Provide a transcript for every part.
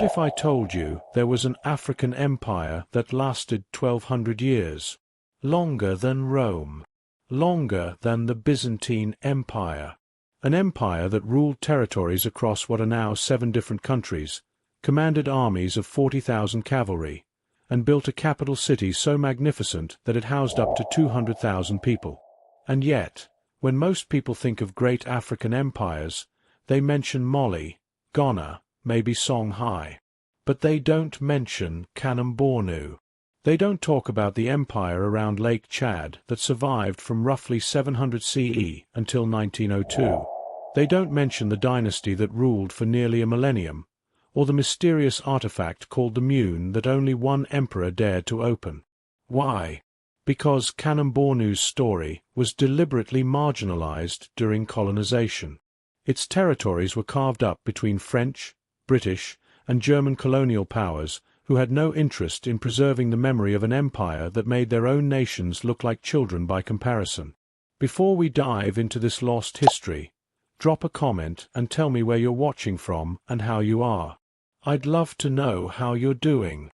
What if I told you there was an African empire that lasted 1200 years? Longer than Rome. Longer than the Byzantine Empire. An empire that ruled territories across what are now 7 different countries, commanded armies of 40,000 cavalry, and built a capital city so magnificent that it housed up to 200,000 people. And yet, when most people think of great African empires, they mention Mali, Ghana, maybe Songhai. But they don't mention Kanem-Bornu. They don't talk about the empire around Lake Chad that survived from roughly 700 CE until 1902. They don't mention the dynasty that ruled for nearly a millennium, or the mysterious artifact called the Mune that only one emperor dared to open. Why? Because Kanem-Bornu's story was deliberately marginalized during colonization. Its territories were carved up between French, British, and German colonial powers who had no interest in preserving the memory of an empire that made their own nations look like children by comparison. Before we dive into this lost history, drop a comment and tell me where you're watching from and how you are. I'd love to know how you're doing.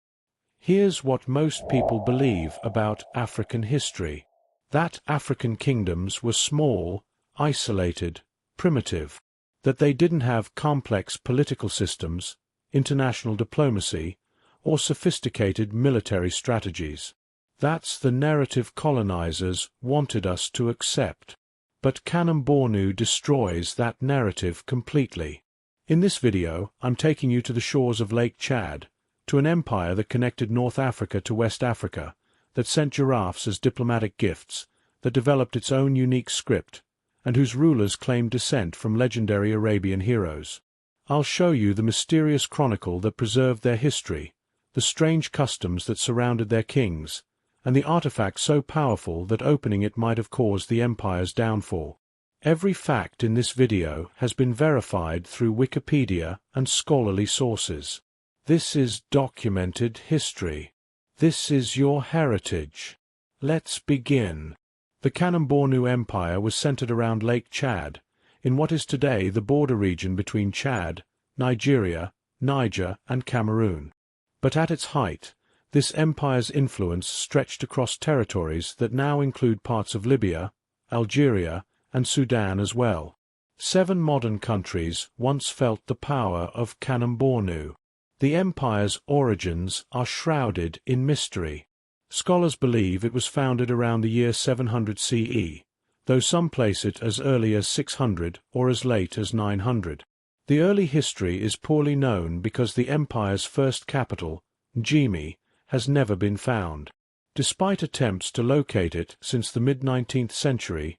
Here's what most people believe about African history: that African kingdoms were small, isolated, primitive, that they didn't have complex political systems, international diplomacy, or sophisticated military strategies. That's the narrative colonizers wanted us to accept. But Kanem-Bornu destroys that narrative completely. In this video, I'm taking you to the shores of Lake Chad, to an empire that connected North Africa to West Africa, that sent giraffes as diplomatic gifts, that developed its own unique script, and whose rulers claimed descent from legendary Arabian heroes. I'll show you the mysterious chronicle that preserved their history, the strange customs that surrounded their kings, and the artifact so powerful that opening it might have caused the empire's downfall. Every fact in this video has been verified through Wikipedia and scholarly sources. This is documented history. This is your heritage. Let's begin. The Kanem-Bornu Empire was centered around Lake Chad, in what is today the border region between Chad, Nigeria, Niger, and Cameroon. But at its height, this empire's influence stretched across territories that now include parts of Libya, Algeria, and Sudan as well. 7 modern countries once felt the power of Kanem-Bornu. The empire's origins are shrouded in mystery. Scholars believe it was founded around the year 700 CE, though some place it as early as 600 or as late as 900. The early history is poorly known because the empire's first capital, Njimi, has never been found. Despite attempts to locate it since the mid-19th century,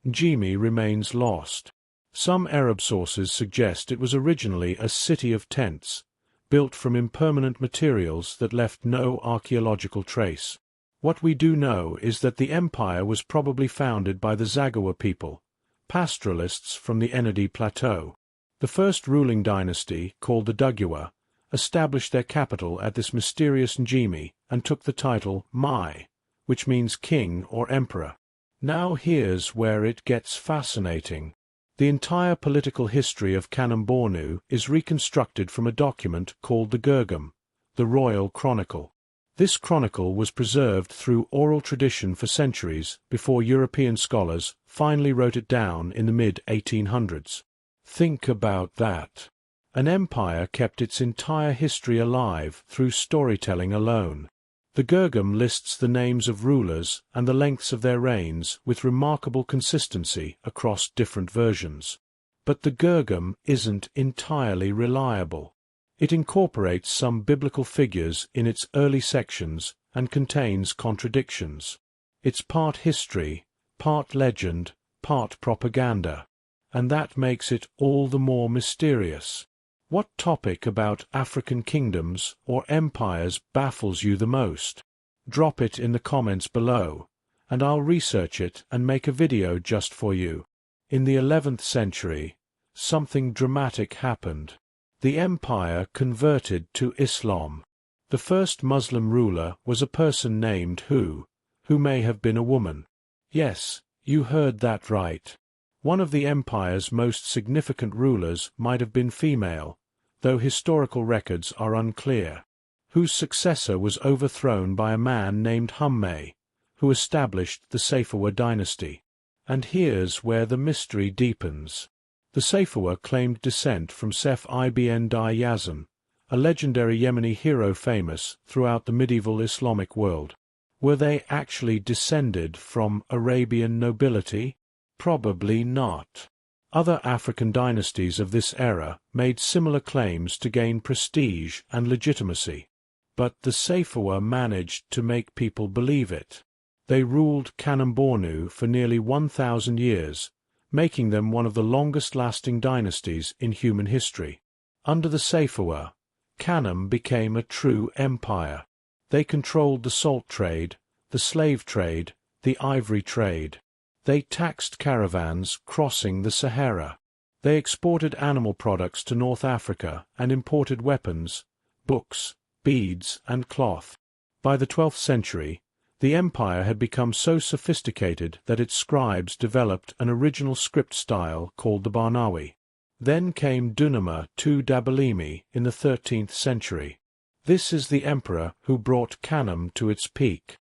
Njimi remains lost. Some Arab sources suggest it was originally a city of tents, built from impermanent materials that left no archaeological trace. What we do know is that the empire was probably founded by the Zaghawa people, pastoralists from the Enedi Plateau. The first ruling dynasty, called the Dugua, established their capital at this mysterious Njimi and took the title Mai, which means king or emperor. Now here's where it gets fascinating. The entire political history of Kanem-Bornu is reconstructed from a document called the Girgam, the Royal Chronicle. This chronicle was preserved through oral tradition for centuries before European scholars finally wrote it down in the mid-1800s. Think about that. An empire kept its entire history alive through storytelling alone. The Girgam lists the names of rulers and the lengths of their reigns with remarkable consistency across different versions. But the Girgam isn't entirely reliable. It incorporates some biblical figures in its early sections and contains contradictions. It's part history, part legend, part propaganda. And that makes it all the more mysterious. What topic about African kingdoms or empires baffles you the most? Drop it in the comments below, and I'll research it and make a video just for you. In the 11th century, something dramatic happened. The empire converted to Islam. The first Muslim ruler was a person named who may have been a woman. Yes, you heard that right. One of the empire's most significant rulers might have been female, though historical records are unclear, whose successor was overthrown by a man named Mune, who established the Sayfawa dynasty. And here's where the mystery deepens. The Sayfawa claimed descent from Sef ibn Yazan, a legendary Yemeni hero famous throughout the medieval Islamic world. Were they actually descended from Arabian nobility? Probably not. Other African dynasties of this era made similar claims to gain prestige and legitimacy. But the Sayfawa managed to make people believe it. They ruled Kanem-Bornu for nearly 1,000 years, making them one of the longest-lasting dynasties in human history. Under the Sayfawa, Kanem became a true empire. They controlled the salt trade, the slave trade, the ivory trade. They taxed caravans crossing the Sahara. They exported animal products to North Africa and imported weapons, books, beads, and cloth. By the 12th century, the empire had become so sophisticated that its scribes developed an original script style called the Barnawi. Then came Dunama II Dabalimi in the 13th century. This is the emperor who brought Kanem to its peak.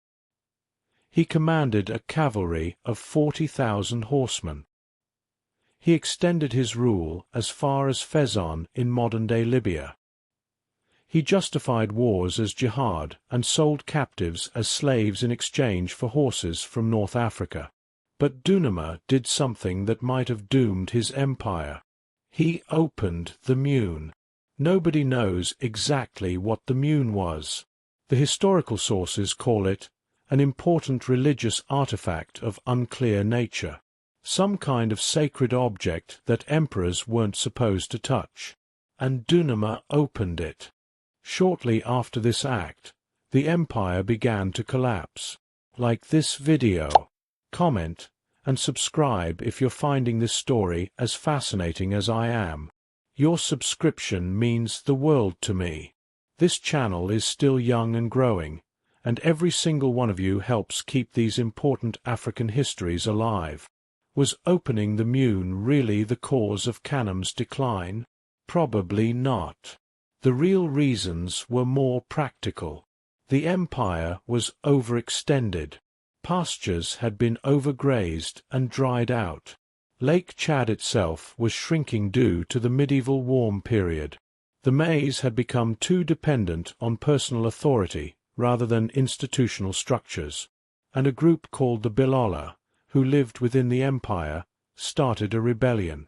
He commanded a cavalry of 40,000 horsemen. He extended his rule as far as Fezzan in modern-day Libya. He justified wars as jihad and sold captives as slaves in exchange for horses from North Africa. But Dunama did something that might have doomed his empire. He opened the Mune. Nobody knows exactly what the Mune was. The historical sources call it an important religious artifact of unclear nature, some kind of sacred object that emperors weren't supposed to touch. And Dunama opened it. Shortly after this act, the empire began to collapse. Like this video. Comment and subscribe if you're finding this story as fascinating as I am. Your subscription means the world to me. This channel is still young and growing, and every single one of you helps keep these important African histories alive. Was opening the Mune really the cause of Kanem's decline? Probably not. The real reasons were more practical. The empire was overextended. Pastures had been overgrazed and dried out. Lake Chad itself was shrinking due to the medieval warm period. The maize had become too dependent on personal authority rather than institutional structures, and a group called the Bilola, who lived within the empire, started a rebellion.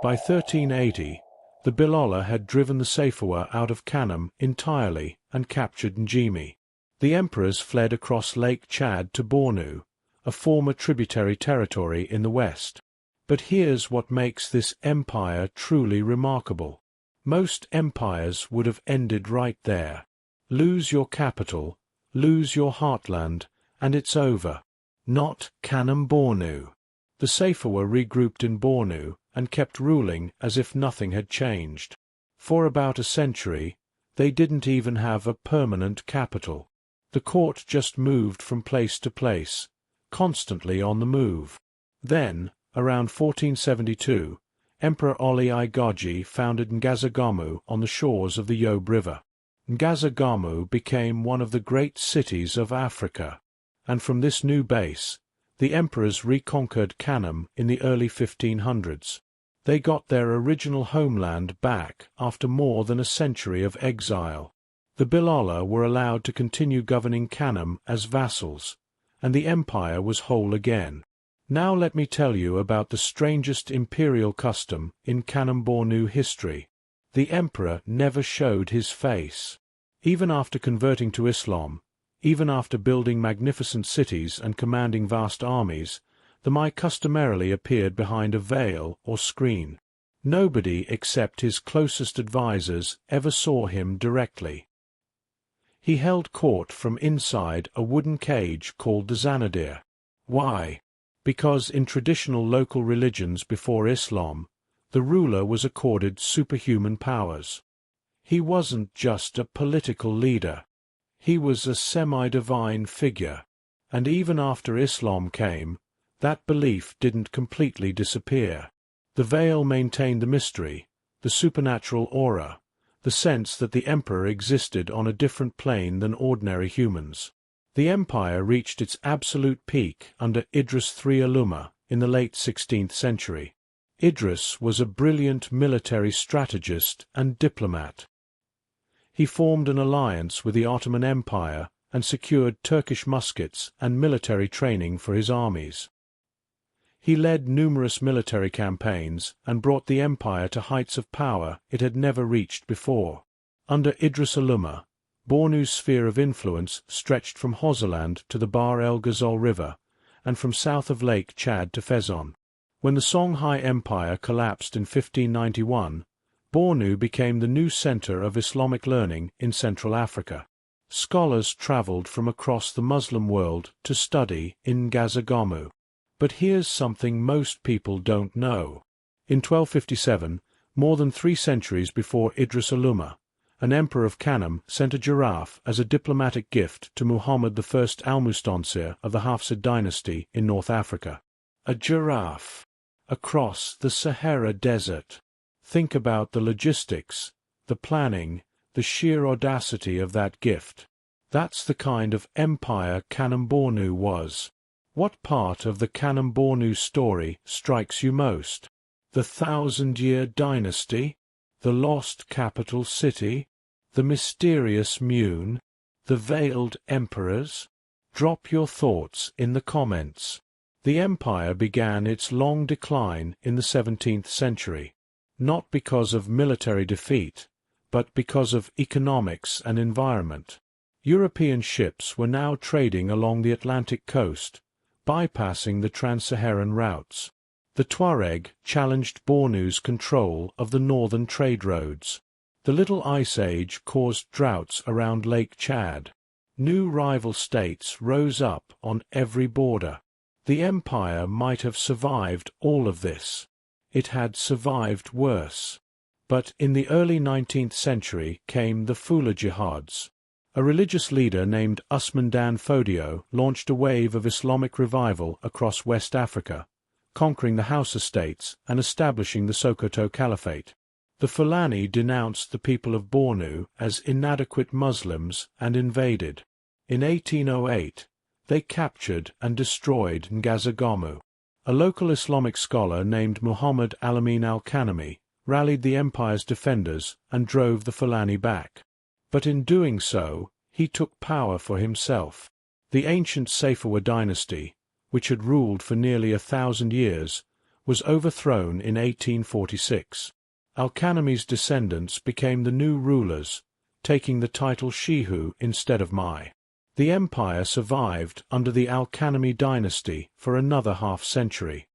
By 1380, the Bilola had driven the Sayfawa out of Kanem entirely and captured Njimi. The emperors fled across Lake Chad to Bornu, a former tributary territory in the west. But here's what makes this empire truly remarkable. Most empires would have ended right there. Lose your capital, lose your heartland, and it's over. Not Kanem-Bornu. The Sayfawa regrouped in Bornu and kept ruling as if nothing had changed. For about a century, they didn't even have a permanent capital. The court just moved from place to place, constantly on the move. Then, around 1472, Emperor Oli Igoji founded Ngazagamu on the shores of the Yobe River. Ngazagamu became one of the great cities of Africa, and from this new base, the emperors reconquered Kanem in the early 1500s. They got their original homeland back after more than a century of exile. The Bilola were allowed to continue governing Kanem as vassals, and the empire was whole again. Now let me tell you about the strangest imperial custom in Kanem-Bornu history. The emperor never showed his face. Even after converting to Islam, even after building magnificent cities and commanding vast armies, the Mai customarily appeared behind a veil or screen. Nobody except his closest advisers ever saw him directly. He held court from inside a wooden cage called the Zanadir. Why? Because in traditional local religions before Islam, the ruler was accorded superhuman powers. He wasn't just a political leader. He was a semi-divine figure, and even after Islam came, that belief didn't completely disappear. The veil maintained the mystery, the supernatural aura, the sense that the emperor existed on a different plane than ordinary humans. The empire reached its absolute peak under Idris III Alooma in the late 16th century. Idris was a brilliant military strategist and diplomat. He formed an alliance with the Ottoman Empire and secured Turkish muskets and military training for his armies. He led numerous military campaigns and brought the empire to heights of power it had never reached before. Under Idris Alooma, Bornu's sphere of influence stretched from Homeland to the Bahr el Ghazal River, and from south of Lake Chad to Fezzan. When the Songhai Empire collapsed in 1591, Bornu became the new center of Islamic learning in Central Africa. Scholars traveled from across the Muslim world to study in Girgam. But here's something most people don't know. In 1257, more than 3 centuries before Idris Alooma, an emperor of Kanem sent a giraffe as a diplomatic gift to Muhammad I al-Mustansir of the Hafsid dynasty in North Africa. A giraffe across the Sahara Desert. Think about the logistics, the planning, the sheer audacity of that gift. That's the kind of empire Kanem-Bornu was. What part of the Kanem-Bornu story strikes you most? The 1,000-year dynasty? The lost capital city? The mysterious Mune? The veiled emperors? Drop your thoughts in the comments. The empire began its long decline in the 17th century, not because of military defeat, but because of economics and environment. European ships were now trading along the Atlantic coast, bypassing the trans-Saharan routes. The Tuareg challenged Bornu's control of the northern trade roads. The Little Ice Age caused droughts around Lake Chad. New rival states rose up on every border. The empire might have survived all of this. It had survived worse. But in the early 19th century came the Fula Jihads. A religious leader named Usman Dan Fodio launched a wave of Islamic revival across West Africa, conquering the Hausa states and establishing the Sokoto Caliphate. The Fulani denounced the people of Bornu as inadequate Muslims and invaded. In 1808, they captured and destroyed Ngazagamu. A local Islamic scholar named Muhammad Al-Amin al-Kanemi rallied the empire's defenders and drove the Fulani back. But in doing so, he took power for himself. The ancient Sayfawa dynasty, which had ruled for nearly 1,000 years, was overthrown in 1846. Al-Kanemi's descendants became the new rulers, taking the title Shehu instead of Mai. The empire survived under the Al-Kanemi dynasty for another half-century.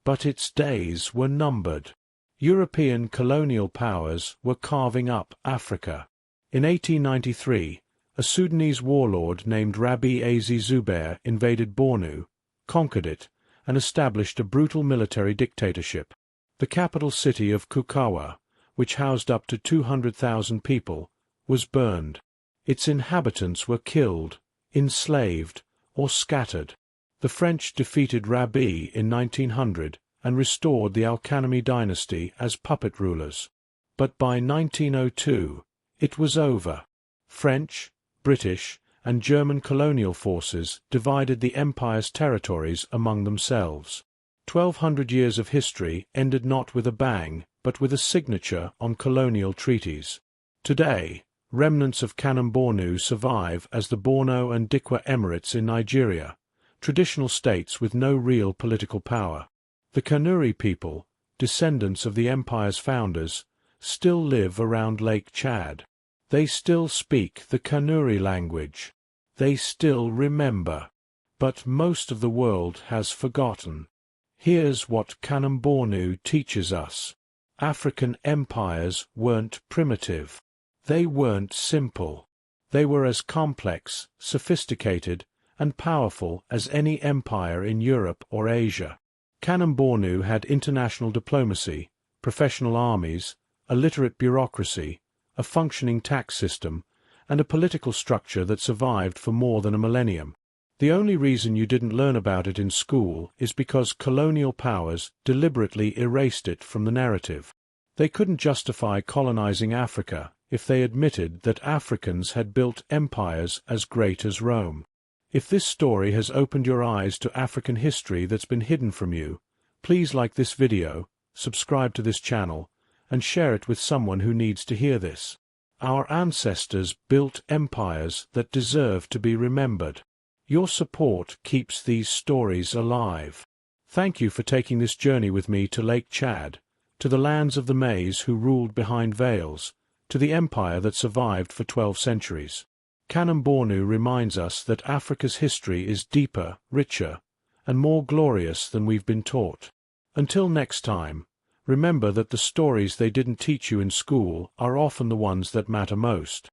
But its days were numbered. European colonial powers were carving up Africa. In 1893, a Sudanese warlord named Rabi Az Zubair invaded Bornu, conquered it, and established a brutal military dictatorship. The capital city of Kukawa, which housed up to 200,000 people, was burned. Its inhabitants were killed, enslaved, or scattered. The French defeated Rabi in 1900 and restored the Al-Kanemi dynasty as puppet rulers. But by 1902, it was over. French, British, and German colonial forces divided the empire's territories among themselves. 1,200 years of history ended not with a bang, but with a signature on colonial treaties. Today, remnants of Kanem-Bornu survive as the Borno and Dikwa Emirates in Nigeria, traditional states with no real political power. The Kanuri people, descendants of the empire's founders, still live around Lake Chad. They still speak the Kanuri language. They still remember. But most of the world has forgotten. Here's what Kanem-Bornu teaches us. African empires weren't primitive. They weren't simple. They were as complex, sophisticated, and powerful as any empire in Europe or Asia. Kanem-Bornu had international diplomacy, professional armies, a literate bureaucracy, a functioning tax system, and a political structure that survived for more than a millennium. The only reason you didn't learn about it in school is because colonial powers deliberately erased it from the narrative. They couldn't justify colonizing Africa if they admitted that Africans had built empires as great as Rome. If this story has opened your eyes to African history that's been hidden from you, please like this video, subscribe to this channel, and share it with someone who needs to hear this. Our ancestors built empires that deserve to be remembered. Your support keeps these stories alive. Thank you for taking this journey with me to Lake Chad, to the lands of the Mays who ruled behind veils, to the empire that survived for 12 centuries. Kanem-Bornu reminds us that Africa's history is deeper, richer, and more glorious than we've been taught. Until next time, remember that the stories they didn't teach you in school are often the ones that matter most.